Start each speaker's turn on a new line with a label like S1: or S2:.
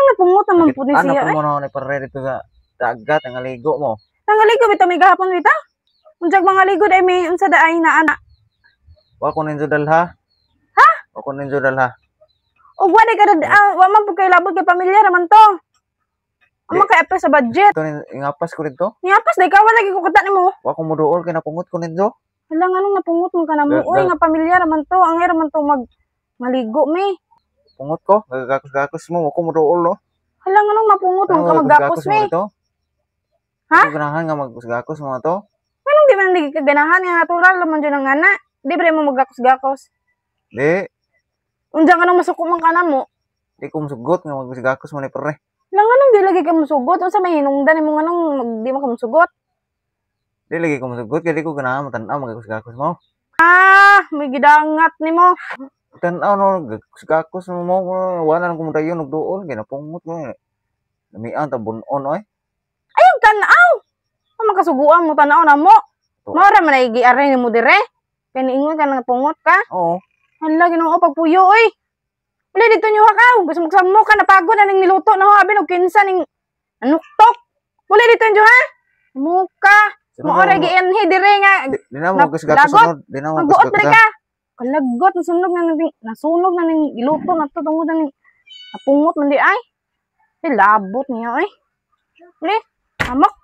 S1: napungot naman po ni
S2: Ano
S1: siya.
S2: po mo na pare dito sa dagat ang aligo mo?
S1: Nangaligo bitaw may gahapon bitaw. Unsag mga ligo dai may unsa daay na ana.
S2: Wa ko ninyo dalha.
S1: Ha?
S2: Wa ko ninyo dalha.
S1: Og wa day kada wa man pud kay labot kay pamilya raman to. Amo kay apil sa budget.
S2: Ito ingapas ko dito.
S1: Niapas day ka wala gyud ko kata nimo.
S2: Wa ko muduol kay napungot ko ninyo.
S1: Hala nganong napungot man ka na mo. Uy nga pamilya raman to. Ang ira man to maligo me.
S2: Pungot ko, gagakos mo, wa ko muduol no.
S1: Hala nganong mapungot man ka maggakos me. Ha?
S2: Ganahan nga maggakos mo to.
S1: Anong di man lagi kaganahan nga natural naman dyan ang ana. Di ba mo maggakos-gakos?
S2: Di.
S1: Unsa nga nang masuko man ka na mo?
S2: Di ko musugot nga maggakos mo ni pare.
S1: Lang anong di lagi ka musugot? Unsa may hinungdan nimo nganong di mo ka musugot?
S2: Di lagi ko musugot kay di ko ganahan mo tan-aw maggakos mo.
S1: Ah, may gidangat nimo.
S2: Tan-aw no gakos mo wala nang kumudayon og duol kay napungot mo. Lamian ta bunon oy.
S1: Ayun tanaw. Ang makasuguan mo tanaw na mo. Mora man ay giaray nimo dire. Kay niingon ka nang pungot ka.
S2: Oo.
S1: Hala Ginoo pagpuyo oy. Wala dito nyo ka. Gusto mo kasamo ka napagod na ning niluto na habi og kinsa ning anuktok. Wala dito nyo ha. Muka. Mo ora gienhi dire nga.
S2: Di na mo gakos sunod. Di na mo
S1: magbuot dire ka. Kalagot nasunog na ning giluto na to tungod ning napungot man di ay. Di labot niya oy. Ni, amak